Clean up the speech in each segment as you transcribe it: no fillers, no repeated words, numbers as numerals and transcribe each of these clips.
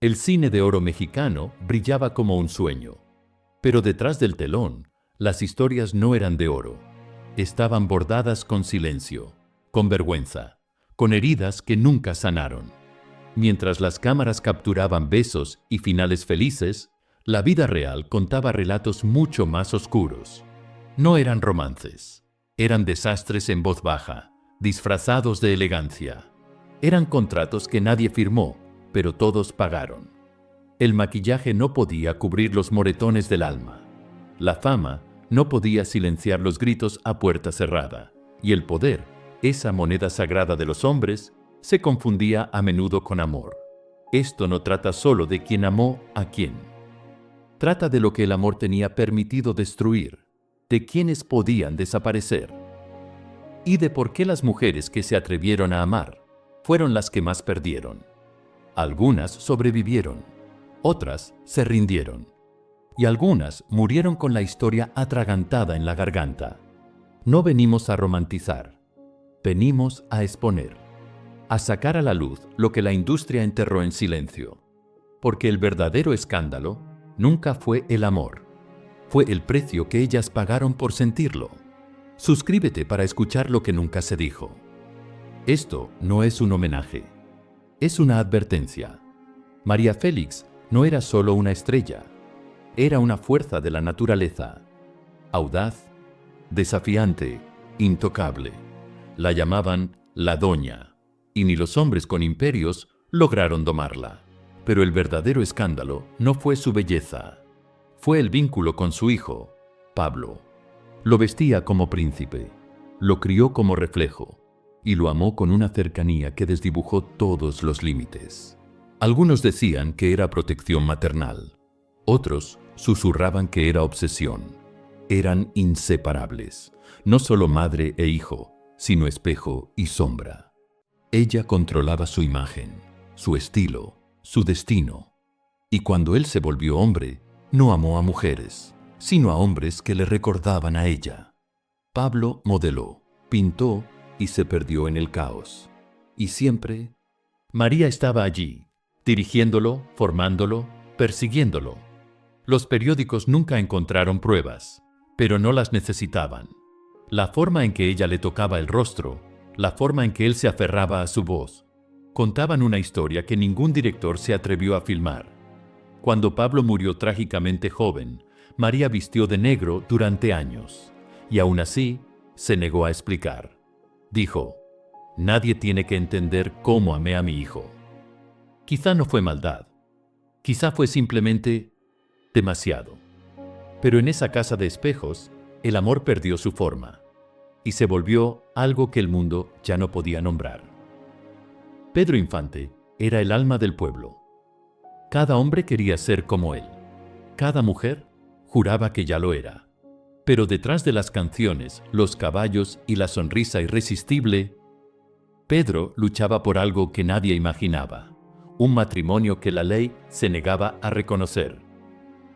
El cine de oro mexicano brillaba como un sueño. Pero detrás del telón, las historias no eran de oro. Estaban bordadas con silencio, con vergüenza, con heridas que nunca sanaron. Mientras las cámaras capturaban besos y finales felices, la vida real contaba relatos mucho más oscuros. No eran romances. Eran desastres en voz baja, disfrazados de elegancia. Eran contratos que nadie firmó, pero todos pagaron. El maquillaje no podía cubrir los moretones del alma. La fama no podía silenciar los gritos a puerta cerrada. Y el poder, esa moneda sagrada de los hombres, se confundía a menudo con amor. Esto no trata solo de quién amó a quién. Trata de lo que el amor tenía permitido destruir, de quienes podían desaparecer. Y de por qué las mujeres que se atrevieron a amar fueron las que más perdieron. Algunas sobrevivieron, otras se rindieron, y algunas murieron con la historia atragantada en la garganta. No venimos a romantizar, venimos a exponer, a sacar a la luz lo que la industria enterró en silencio. Porque el verdadero escándalo nunca fue el amor, fue el precio que ellas pagaron por sentirlo. Suscríbete para escuchar lo que nunca se dijo. Esto no es un homenaje, es una advertencia. María Félix no era solo una estrella, era una fuerza de la naturaleza, audaz, desafiante, intocable. La llamaban la Doña, y ni los hombres con imperios lograron domarla. Pero el verdadero escándalo no fue su belleza, fue el vínculo con su hijo, Pablo. Lo vestía como príncipe, lo crió como reflejo, y lo amó con una cercanía que desdibujó todos los límites. Algunos decían que era protección maternal, otros susurraban que era obsesión. Eran inseparables, no solo madre e hijo, sino espejo y sombra. Ella controlaba su imagen, su estilo, su destino. Y cuando él se volvió hombre, no amó a mujeres, sino a hombres que le recordaban a ella. Pablo modeló, pintó y se perdió en el caos. Y siempre, María estaba allí, dirigiéndolo, formándolo, persiguiéndolo. Los periódicos nunca encontraron pruebas, pero no las necesitaban. La forma en que ella le tocaba el rostro, la forma en que él se aferraba a su voz, contaban una historia que ningún director se atrevió a filmar. Cuando Pablo murió trágicamente joven, María vistió de negro durante años, y aún así se negó a explicar. Dijo, nadie tiene que entender cómo amé a mi hijo. Quizá no fue maldad, quizá fue simplemente demasiado. Pero en esa casa de espejos, el amor perdió su forma, y se volvió algo que el mundo ya no podía nombrar. Pedro Infante era el alma del pueblo. Cada hombre quería ser como él. Cada mujer juraba que ya lo era. Pero detrás de las canciones, los caballos y la sonrisa irresistible, Pedro luchaba por algo que nadie imaginaba. Un matrimonio que la ley se negaba a reconocer.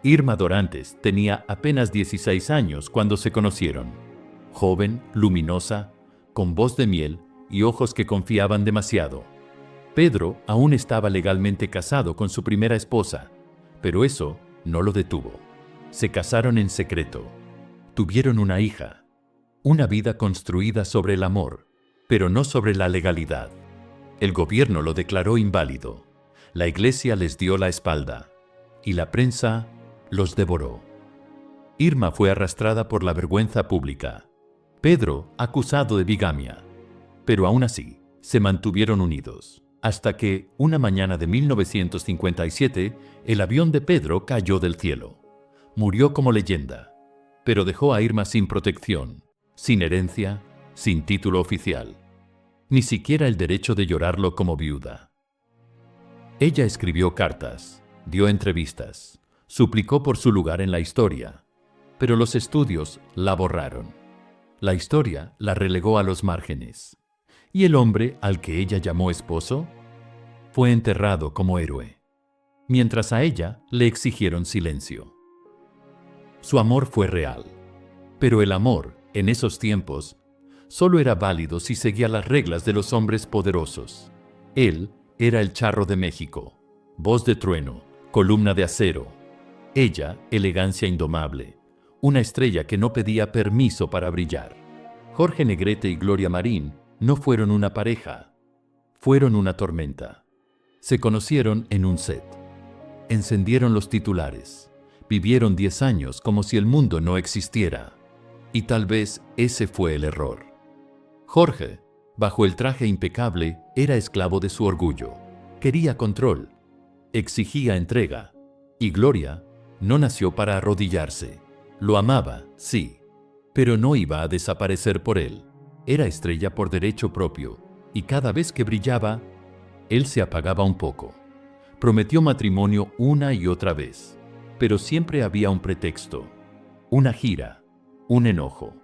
Irma Dorantes tenía apenas 16 años cuando se conocieron. Joven, luminosa, con voz de miel y ojos que confiaban demasiado. Pedro aún estaba legalmente casado con su primera esposa, pero eso no lo detuvo. Se casaron en secreto. Tuvieron una hija. Una vida construida sobre el amor, pero no sobre la legalidad. El gobierno lo declaró inválido. La iglesia les dio la espalda. Y la prensa los devoró. Irma fue arrastrada por la vergüenza pública. Pedro acusado de bigamia. Pero aún así, se mantuvieron unidos. Hasta que, una mañana de 1957, el avión de Pedro cayó del cielo. Murió como leyenda, pero dejó a Irma sin protección, sin herencia, sin título oficial. Ni siquiera el derecho de llorarlo como viuda. Ella escribió cartas, dio entrevistas, suplicó por su lugar en la historia, pero los estudios la borraron. La historia la relegó a los márgenes. Y el hombre al que ella llamó esposo fue enterrado como héroe, mientras a ella le exigieron silencio. Su amor fue real, pero el amor, en esos tiempos, solo era válido si seguía las reglas de los hombres poderosos. Él era el charro de México, voz de trueno, columna de acero. Ella, elegancia indomable, una estrella que no pedía permiso para brillar. Jorge Negrete y Gloria Marín no fueron una pareja, fueron una tormenta. Se conocieron en un set. Encendieron los titulares. Vivieron 10 años como si el mundo no existiera. Y tal vez ese fue el error. Jorge, bajo el traje impecable, era esclavo de su orgullo. Quería control. Exigía entrega. Y Gloria no nació para arrodillarse. Lo amaba, sí, pero no iba a desaparecer por él. Era estrella por derecho propio, y cada vez que brillaba, él se apagaba un poco. Prometió matrimonio una y otra vez, pero siempre había un pretexto, una gira, un enojo,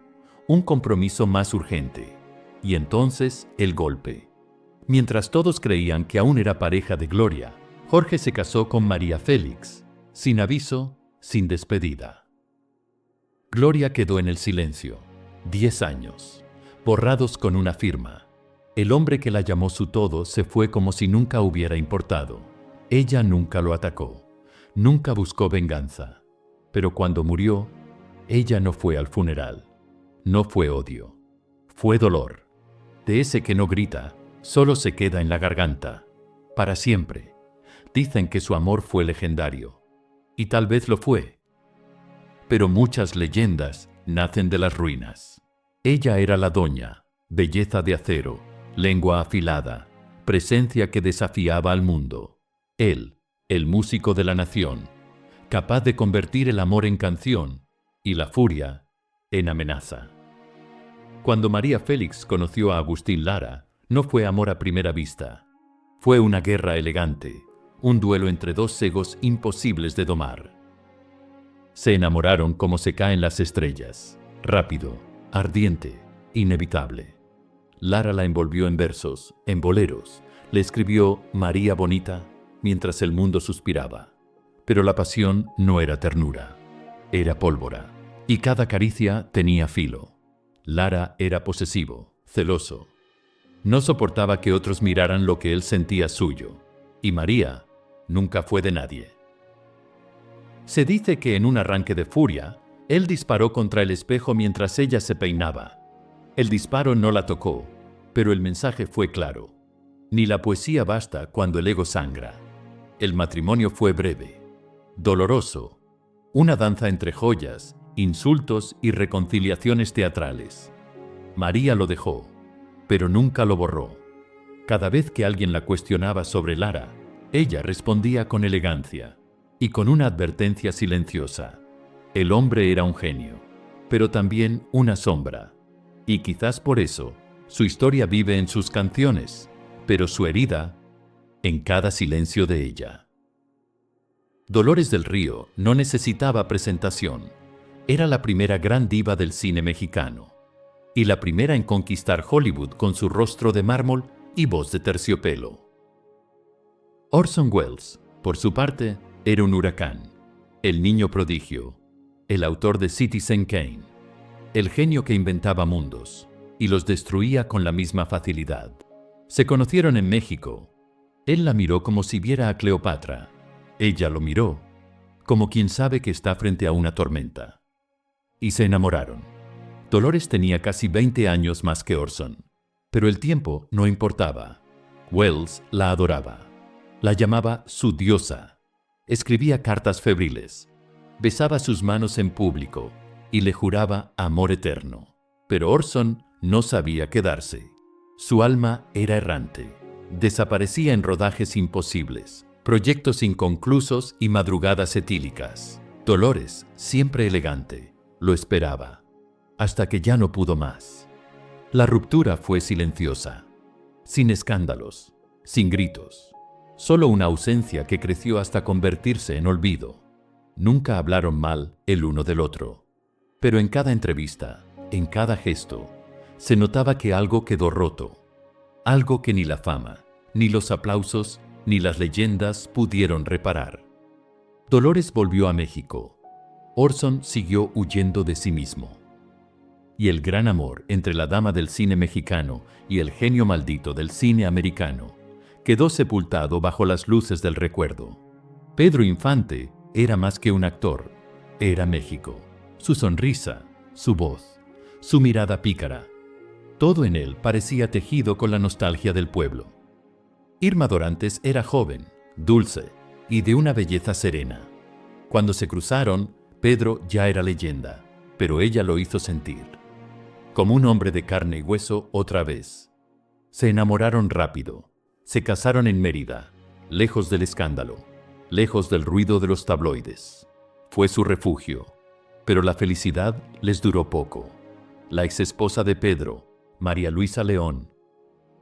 un compromiso más urgente, y entonces el golpe. Mientras todos creían que aún era pareja de Gloria, Jorge se casó con María Félix, sin aviso, sin despedida. Gloria quedó en el silencio, 10 años, borrados con una firma. El hombre que la llamó su todo se fue como si nunca hubiera importado. Ella nunca lo atacó, nunca buscó venganza. Pero cuando murió, ella no fue al funeral. No fue odio, fue dolor. De ese que no grita, solo se queda en la garganta, para siempre. Dicen que su amor fue legendario, y tal vez lo fue. Pero muchas leyendas nacen de las ruinas. Ella era la doña, belleza de acero, lengua afilada, presencia que desafiaba al mundo. Él, el músico de la nación, capaz de convertir el amor en canción y la furia en amenaza. Cuando María Félix conoció a Agustín Lara, no fue amor a primera vista. Fue una guerra elegante, un duelo entre dos egos imposibles de domar. Se enamoraron como se caen las estrellas, rápido, ardiente, inevitable. Lara la envolvió en versos, en boleros, le escribió María Bonita mientras el mundo suspiraba. Pero la pasión no era ternura, era pólvora, y cada caricia tenía filo. Lara era posesivo, celoso. No soportaba que otros miraran lo que él sentía suyo, y María nunca fue de nadie. Se dice que en un arranque de furia, él disparó contra el espejo mientras ella se peinaba. El disparo no la tocó, pero el mensaje fue claro. Ni la poesía basta cuando el ego sangra. El matrimonio fue breve, doloroso, una danza entre joyas, insultos y reconciliaciones teatrales. María lo dejó, pero nunca lo borró. Cada vez que alguien la cuestionaba sobre Lara, ella respondía con elegancia y con una advertencia silenciosa. El hombre era un genio, pero también una sombra. Y quizás por eso, su historia vive en sus canciones, pero su herida en cada silencio de ella. Dolores del Río no necesitaba presentación. Era la primera gran diva del cine mexicano, y la primera en conquistar Hollywood con su rostro de mármol y voz de terciopelo. Orson Welles, por su parte, era un huracán, el niño prodigio, el autor de Citizen Kane, el genio que inventaba mundos y los destruía con la misma facilidad. Se conocieron en México. Él la miró como si viera a Cleopatra. Ella lo miró, como quien sabe que está frente a una tormenta. Y se enamoraron. Dolores tenía casi 20 años más que Orson, pero el tiempo no importaba. Welles la adoraba. La llamaba su diosa. Escribía cartas febriles, besaba sus manos en público y le juraba amor eterno. Pero Orson no sabía quedarse. Su alma era errante. Desaparecía en rodajes imposibles, proyectos inconclusos y madrugadas etílicas. Dolores, siempre elegante, lo esperaba, hasta que ya no pudo más. La ruptura fue silenciosa, sin escándalos, sin gritos. Solo una ausencia que creció hasta convertirse en olvido. Nunca hablaron mal el uno del otro. Pero en cada entrevista, en cada gesto, se notaba que algo quedó roto. Algo que ni la fama, ni los aplausos, ni las leyendas pudieron reparar. Dolores volvió a México. Orson siguió huyendo de sí mismo. Y el gran amor entre la dama del cine mexicano y el genio maldito del cine americano quedó sepultado bajo las luces del recuerdo. Pedro Infante era más que un actor, era México. Su sonrisa, su voz, su mirada pícara. Todo en él parecía tejido con la nostalgia del pueblo. Irma Dorantes era joven, dulce y de una belleza serena. Cuando se cruzaron, Pedro ya era leyenda, pero ella lo hizo sentir. Como un hombre de carne y hueso otra vez. Se enamoraron rápido. Se casaron en Mérida, lejos del escándalo, lejos del ruido de los tabloides. Fue su refugio. Pero la felicidad les duró poco. La exesposa de Pedro, María Luisa León,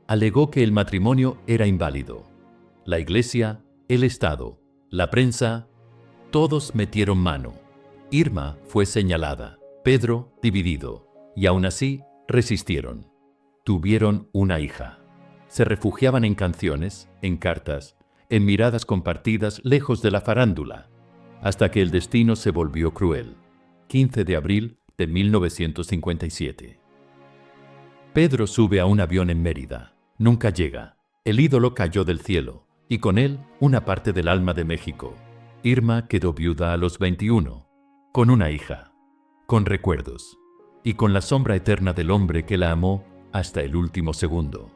alegó que el matrimonio era inválido. La Iglesia, el Estado, la prensa, todos metieron mano. Irma fue señalada, Pedro dividido, y aún así resistieron. Tuvieron una hija. Se refugiaban en canciones, en cartas, en miradas compartidas lejos de la farándula, hasta que el destino se volvió cruel. 15 de abril de 1957. Pedro sube a un avión en Mérida. Nunca llega. El ídolo cayó del cielo, y con él una parte del alma de México. Irma quedó viuda a los 21, con una hija, con recuerdos, y con la sombra eterna del hombre que la amó hasta el último segundo.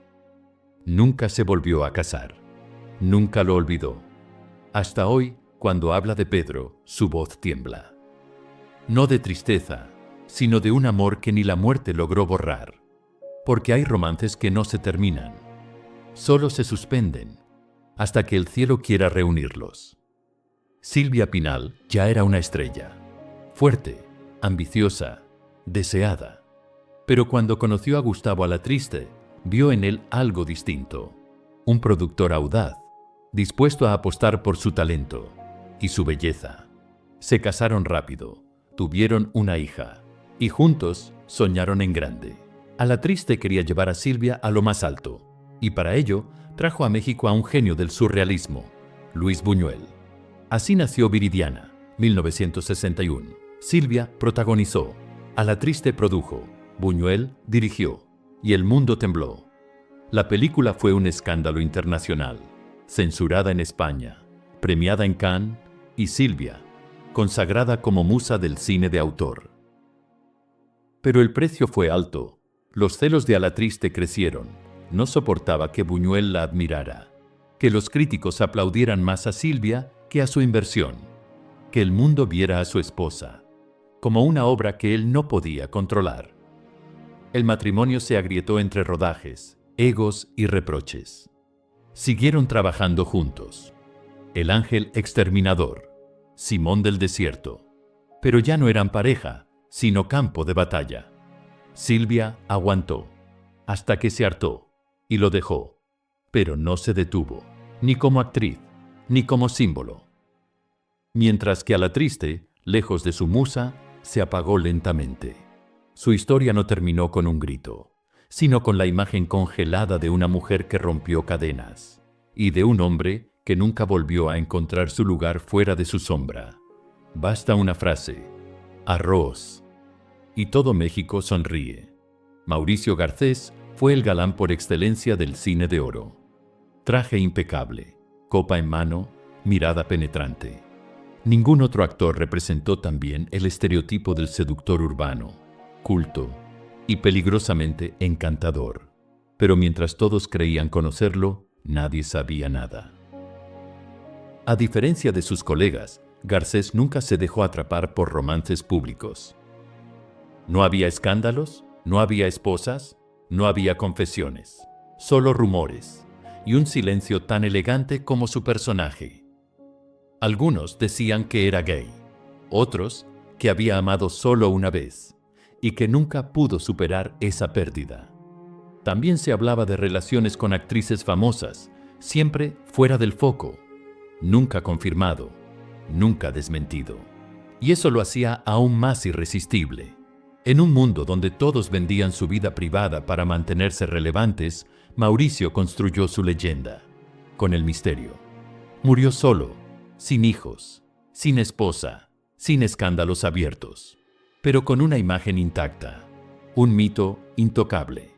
Nunca se volvió a casar. Nunca lo olvidó. Hasta hoy, cuando habla de Pedro, su voz tiembla. No de tristeza, sino de un amor que ni la muerte logró borrar. Porque hay romances que no se terminan, solo se suspenden, hasta que el cielo quiera reunirlos. Silvia Pinal ya era una estrella, fuerte, ambiciosa, deseada. Pero cuando conoció a Gustavo Alatriste, vio en él algo distinto. Un productor audaz, dispuesto a apostar por su talento y su belleza. Se casaron rápido, tuvieron una hija, y juntos soñaron en grande. Alatriste quería llevar a Silvia a lo más alto, y para ello trajo a México a un genio del surrealismo, Luis Buñuel. Así nació Viridiana, 1961. Silvia protagonizó, Alatriste produjo, Buñuel dirigió, y el mundo tembló. La película fue un escándalo internacional, censurada en España, premiada en Cannes, y Silvia, consagrada como musa del cine de autor. Pero el precio fue alto. Los celos de Alatriste crecieron. No soportaba que Buñuel la admirara, que los críticos aplaudieran más a Silvia que a su inversión, que el mundo viera a su esposa como una obra que él no podía controlar. El matrimonio se agrietó entre rodajes, egos y reproches. Siguieron trabajando juntos. El ángel exterminador, Simón del desierto. Pero ya no eran pareja, sino campo de batalla. Silvia aguantó, hasta que se hartó, y lo dejó. Pero no se detuvo, ni como actriz, ni como símbolo. Mientras que Alatriste, lejos de su musa, se apagó lentamente. Su historia no terminó con un grito, sino con la imagen congelada de una mujer que rompió cadenas, y de un hombre que nunca volvió a encontrar su lugar fuera de su sombra. Basta una frase: arroz. Y todo México sonríe. Mauricio Garcés fue el galán por excelencia del cine de oro. Traje impecable, copa en mano, mirada penetrante. Ningún otro actor representó tan bien el estereotipo del seductor urbano, culto y peligrosamente encantador. Pero mientras todos creían conocerlo, nadie sabía nada. A diferencia de sus colegas, Garcés nunca se dejó atrapar por romances públicos. No había escándalos, no había esposas, no había confesiones, solo rumores y un silencio tan elegante como su personaje. Algunos decían que era gay, otros que había amado solo una vez y que nunca pudo superar esa pérdida. También se hablaba de relaciones con actrices famosas, siempre fuera del foco, nunca confirmado, nunca desmentido. Y eso lo hacía aún más irresistible. En un mundo donde todos vendían su vida privada para mantenerse relevantes, Mauricio construyó su leyenda, con el misterio. Murió solo, sin hijos, sin esposa, sin escándalos abiertos, pero con una imagen intacta, un mito intocable,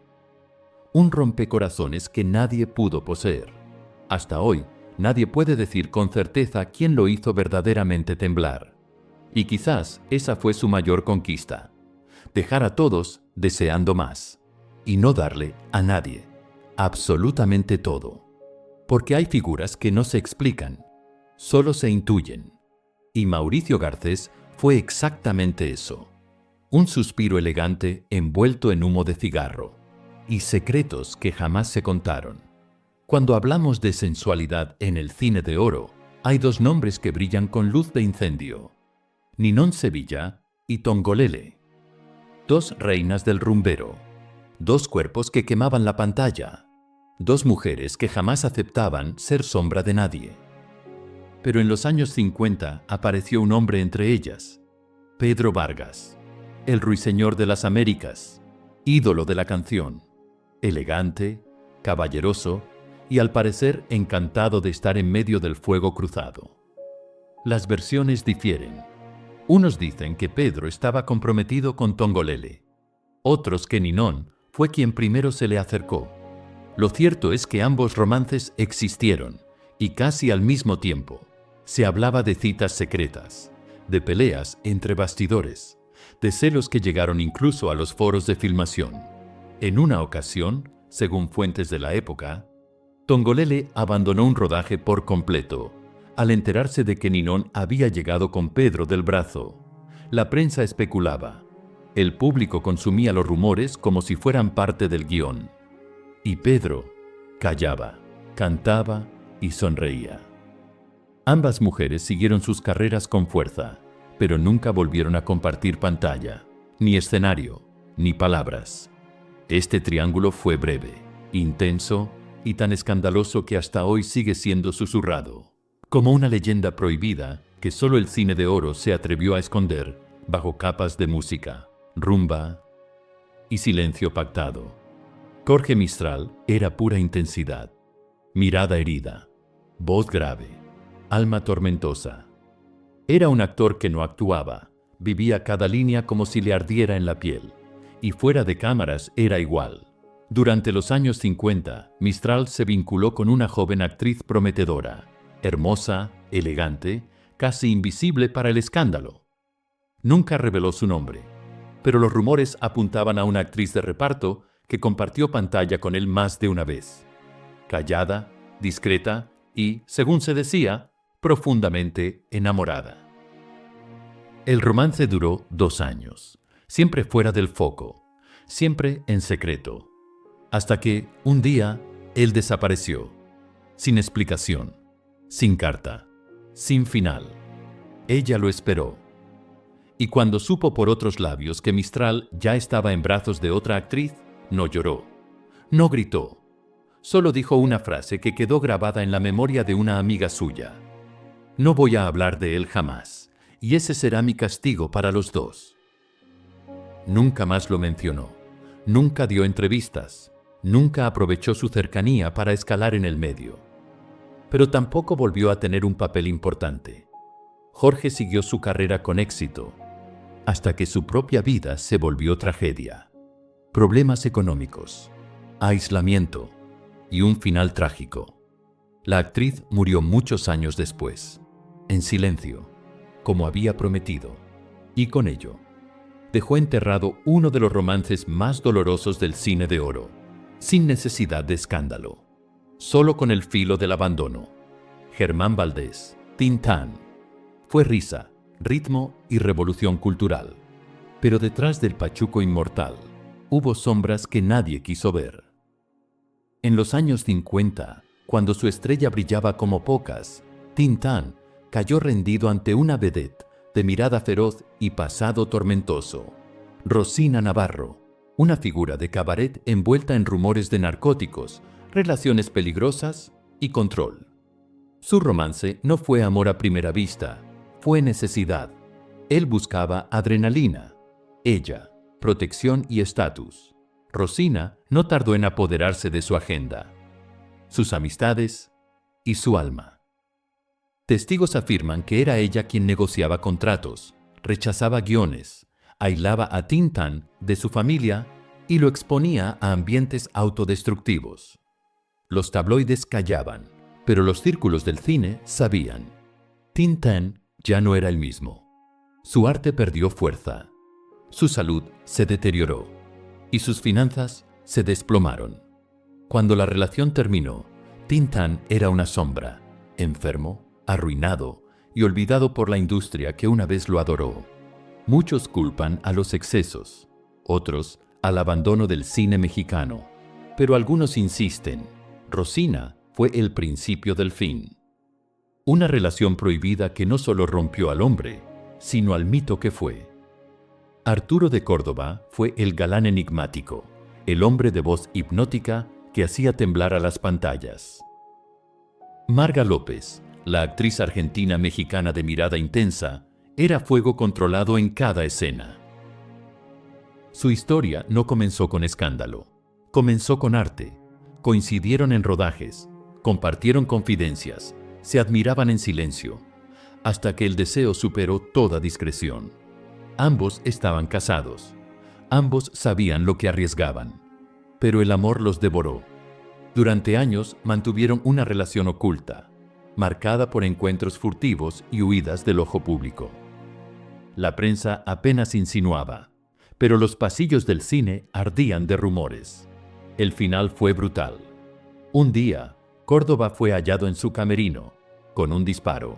un rompecorazones que nadie pudo poseer. Hasta hoy, nadie puede decir con certeza quién lo hizo verdaderamente temblar. Y quizás esa fue su mayor conquista: dejar a todos deseando más, y no darle a nadie absolutamente todo. Porque hay figuras que no se explican, solo se intuyen. Y Mauricio Garcés fue exactamente eso: un suspiro elegante envuelto en humo de cigarro, y secretos que jamás se contaron. Cuando hablamos de sensualidad en el cine de oro, hay dos nombres que brillan con luz de incendio: Ninón Sevilla y Tongolele. Dos reinas del rumbero, dos cuerpos que quemaban la pantalla, dos mujeres que jamás aceptaban ser sombra de nadie. Pero en los años 50 apareció un hombre entre ellas: Pedro Vargas, el ruiseñor de las Américas, ídolo de la canción, elegante, caballeroso y al parecer encantado de estar en medio del fuego cruzado. Las versiones difieren. Unos dicen que Pedro estaba comprometido con Tongolele, otros que Ninón fue quien primero se le acercó. Lo cierto es que ambos romances existieron, y casi al mismo tiempo. Se hablaba de citas secretas, de peleas entre bastidores, de celos que llegaron incluso a los foros de filmación. En una ocasión, según fuentes de la época, Tongolele abandonó un rodaje por completo al enterarse de que Ninón había llegado con Pedro del brazo. La prensa especulaba, el público consumía los rumores como si fueran parte del guión. Y Pedro callaba, cantaba y sonreía. Ambas mujeres siguieron sus carreras con fuerza, pero nunca volvieron a compartir pantalla, ni escenario, ni palabras. Este triángulo fue breve, intenso y tan escandaloso que hasta hoy sigue siendo susurrado, como una leyenda prohibida que solo el cine de oro se atrevió a esconder bajo capas de música, rumba y silencio pactado. Jorge Mistral era pura intensidad, mirada herida, voz grave, alma tormentosa. Era un actor que no actuaba, vivía cada línea como si le ardiera en la piel, y fuera de cámaras era igual. Durante los años 50, Mistral se vinculó con una joven actriz prometedora, hermosa, elegante, casi invisible para el escándalo. Nunca reveló su nombre, pero los rumores apuntaban a una actriz de reparto que compartió pantalla con él más de una vez. Callada, discreta y, según se decía, profundamente enamorada. El romance duró 2 años, siempre fuera del foco, siempre en secreto, hasta que, un día, él desapareció, sin explicación, sin carta, sin final. Ella lo esperó. Y cuando supo por otros labios que Mistral ya estaba en brazos de otra actriz, no lloró, no gritó, solo dijo una frase que quedó grabada en la memoria de una amiga suya: no voy a hablar de él jamás, y ese será mi castigo para los dos. Nunca más lo mencionó, nunca dio entrevistas, nunca aprovechó su cercanía para escalar en el medio. Pero tampoco volvió a tener un papel importante. Jorge siguió su carrera con éxito, hasta que su propia vida se volvió tragedia. Problemas económicos, aislamiento y un final trágico. La actriz murió muchos años después, en silencio, como había prometido, y con ello dejó enterrado uno de los romances más dolorosos del cine de oro, sin necesidad de escándalo, solo con el filo del abandono. Germán Valdés, Tintán. Fue risa, ritmo y revolución cultural. Pero detrás del pachuco inmortal, hubo sombras que nadie quiso ver. En los años 50, cuando su estrella brillaba como pocas, Tintán cayó rendido ante una vedette de mirada feroz y pasado tormentoso. Rosina Navarro, una figura de cabaret envuelta en rumores de narcóticos, relaciones peligrosas y control. Su romance no fue amor a primera vista, fue necesidad. Él buscaba adrenalina, ella, protección y estatus. Rosina no tardó en apoderarse de su agenda, sus amistades y su alma. Testigos afirman que era ella quien negociaba contratos, rechazaba guiones, aislaba a Tintán de su familia y lo exponía a ambientes autodestructivos. Los tabloides callaban, Pero los círculos del cine sabían. Tintin ya no era el mismo. Su arte perdió fuerza. Su salud se deterioró. Y sus finanzas se desplomaron. Cuando la relación terminó, Tintin era una sombra, enfermo, arruinado y olvidado por la industria que una vez lo adoró. Muchos culpan a los excesos, otros al abandono del cine mexicano, pero algunos insisten, Rosina fue el principio del fin. Una relación prohibida que no solo rompió al hombre, sino al mito que fue. Arturo de Córdoba fue el galán enigmático, el hombre de voz hipnótica que hacía temblar a las pantallas. Marga López, la actriz argentina-mexicana de mirada intensa, era fuego controlado en cada escena. Su historia no comenzó con escándalo, comenzó con arte. Coincidieron en rodajes, compartieron confidencias, se admiraban en silencio, hasta que el deseo superó toda discreción. Ambos estaban casados, ambos sabían lo que arriesgaban, pero el amor los devoró. Durante años mantuvieron una relación oculta, marcada por encuentros furtivos y huidas del ojo público. La prensa apenas insinuaba, pero los pasillos del cine ardían de rumores. El final fue brutal. Un día, Córdoba fue hallado en su camerino, con un disparo.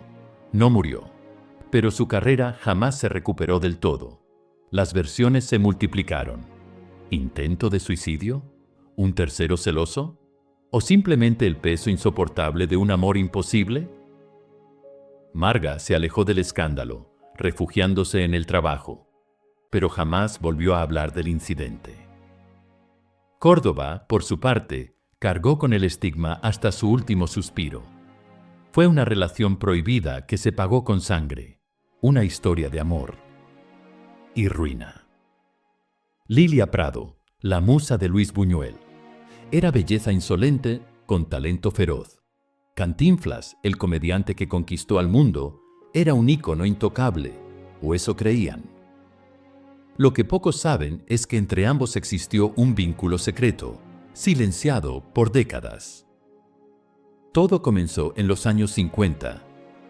No murió, pero su carrera jamás se recuperó del todo. Las versiones se multiplicaron. ¿Intento de suicidio? ¿Un tercero celoso? ¿O simplemente el peso insoportable de un amor imposible? Marga se alejó del escándalo, refugiándose en el trabajo, pero jamás volvió a hablar del incidente. Córdoba, por su parte, cargó con el estigma hasta su último suspiro. Fue una relación prohibida que se pagó con sangre, una historia de amor y ruina. Lilia Prado, la musa de Luis Buñuel, era belleza insolente con talento feroz. Cantinflas, el comediante que conquistó al mundo, era un ícono intocable, o eso creían. Lo que pocos saben es que entre ambos existió un vínculo secreto, silenciado por décadas. Todo comenzó en los años 50,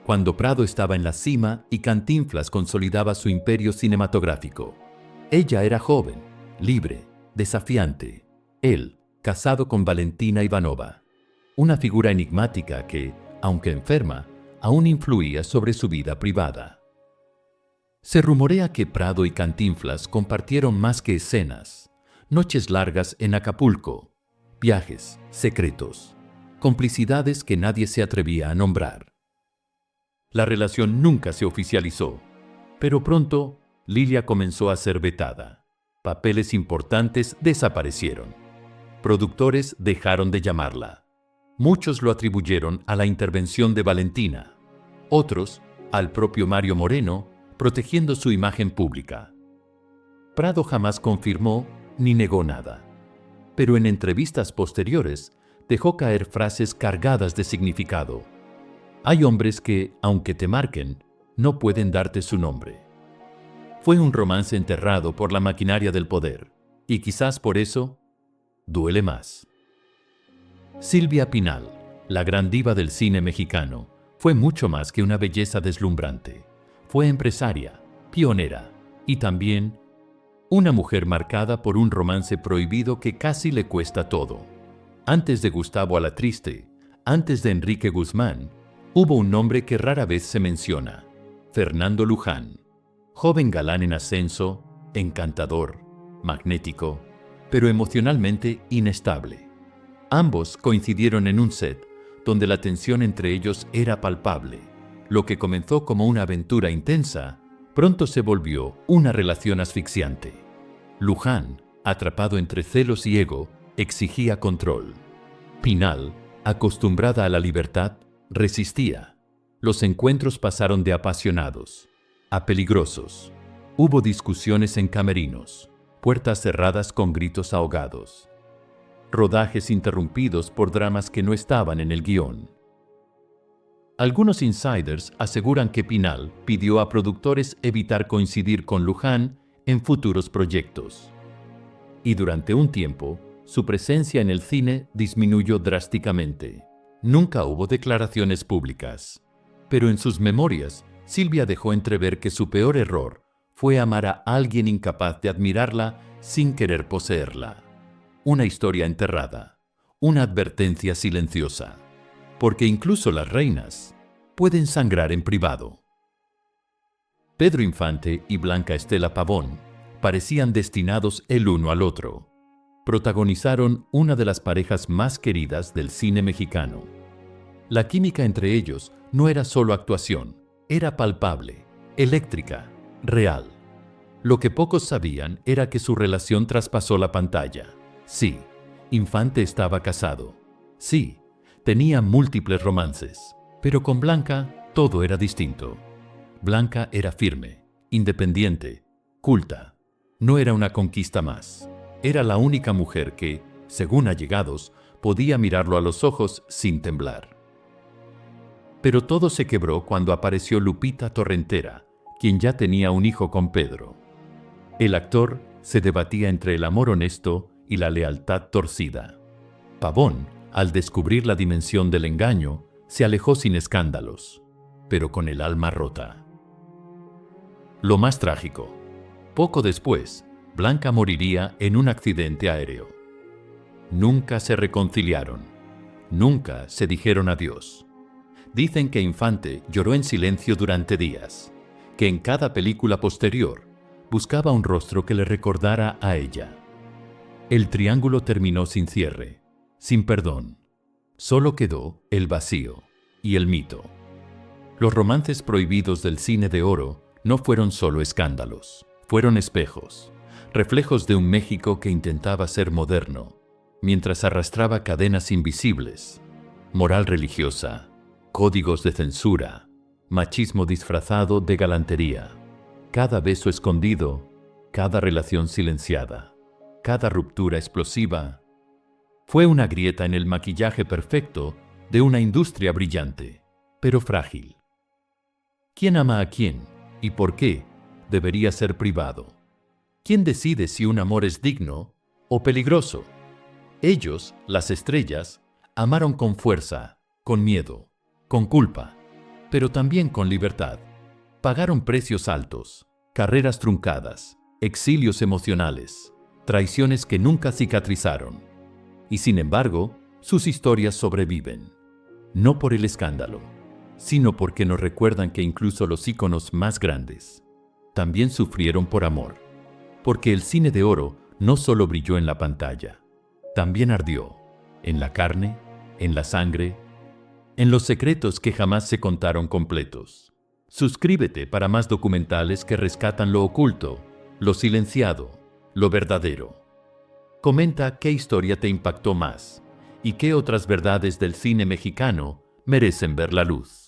cuando Prado estaba en la cima y Cantinflas consolidaba su imperio cinematográfico. Ella era joven, libre, desafiante. Él, casado con Valentina Ivanova, una figura enigmática que, aunque enferma, aún influía sobre su vida privada. Se rumorea que Prado y Cantinflas compartieron más que escenas, noches largas en Acapulco, viajes, secretos, complicidades que nadie se atrevía a nombrar. La relación nunca se oficializó, pero pronto Lilia comenzó a ser vetada. Papeles importantes desaparecieron. Productores dejaron de llamarla. Muchos lo atribuyeron a la intervención de Valentina, otros al propio Mario Moreno, protegiendo su imagen pública. Prado jamás confirmó ni negó nada, pero en entrevistas posteriores dejó caer frases cargadas de significado. Hay hombres que, aunque te marquen, no pueden darte su nombre. Fue un romance enterrado por la maquinaria del poder, y quizás por eso duele más. Silvia Pinal, la gran diva del cine mexicano, fue mucho más que una belleza deslumbrante. Fue empresaria, pionera y también una mujer marcada por un romance prohibido que casi le cuesta todo. Antes de Gustavo Alatriste, antes de Enrique Guzmán, hubo un nombre que rara vez se menciona: Fernando Luján. Joven galán en ascenso, encantador, magnético, pero emocionalmente inestable. Ambos coincidieron en un set donde la tensión entre ellos era palpable. Lo que comenzó como una aventura intensa, pronto se volvió una relación asfixiante. Luján, atrapado entre celos y ego, exigía control. Pinal, acostumbrada a la libertad, resistía. Los encuentros pasaron de apasionados a peligrosos. Hubo discusiones en camerinos, puertas cerradas con gritos ahogados, rodajes interrumpidos por dramas que no estaban en el guión. Algunos insiders aseguran que Pinal pidió a productores evitar coincidir con Luján en futuros proyectos. Y durante un tiempo, su presencia en el cine disminuyó drásticamente. Nunca hubo declaraciones públicas. Pero en sus memorias, Silvia dejó entrever que su peor error fue amar a alguien incapaz de admirarla sin querer poseerla. Una historia enterrada, una advertencia silenciosa, porque incluso las reinas pueden sangrar en privado. Pedro Infante y Blanca Estela Pavón parecían destinados el uno al otro. Protagonizaron una de las parejas más queridas del cine mexicano. La química entre ellos no era solo actuación, era palpable, eléctrica, real. Lo que pocos sabían era que su relación traspasó la pantalla. Sí, Infante estaba casado. Sí, tenía múltiples romances. Pero con Blanca todo era distinto. Blanca era firme, independiente, culta. No era una conquista más. Era la única mujer que, según allegados, podía mirarlo a los ojos sin temblar. Pero todo se quebró cuando apareció Lupita Torrentera, quien ya tenía un hijo con Pedro. El actor se debatía entre el amor honesto y la lealtad torcida. Pavón, al descubrir la dimensión del engaño, se alejó sin escándalos, pero con el alma rota. Lo más trágico, poco después, Blanca moriría en un accidente aéreo. Nunca se reconciliaron, nunca se dijeron adiós. Dicen que Infante lloró en silencio durante días, que en cada película posterior buscaba un rostro que le recordara a ella. El triángulo terminó sin cierre, sin perdón. Solo quedó el vacío y el mito. Los romances prohibidos del cine de oro no fueron solo escándalos, fueron espejos, reflejos de un México que intentaba ser moderno, mientras arrastraba cadenas invisibles, moral religiosa, códigos de censura, machismo disfrazado de galantería, cada beso escondido, cada relación silenciada, cada ruptura explosiva. Fue una grieta en el maquillaje perfecto de una industria brillante, pero frágil. ¿Quién ama a quién y por qué debería ser privado? ¿Quién decide si un amor es digno o peligroso? Ellos, las estrellas, amaron con fuerza, con miedo, con culpa, pero también con libertad. Pagaron precios altos, carreras truncadas, exilios emocionales, traiciones que nunca cicatrizaron. Y sin embargo, sus historias sobreviven. No por el escándalo, sino porque nos recuerdan que incluso los íconos más grandes también sufrieron por amor. Porque el cine de oro no solo brilló en la pantalla, también ardió en la carne, en la sangre, en los secretos que jamás se contaron completos. Suscríbete para más documentales que rescatan lo oculto, lo silenciado, lo verdadero. Comenta qué historia te impactó más y qué otras verdades del cine mexicano merecen ver la luz.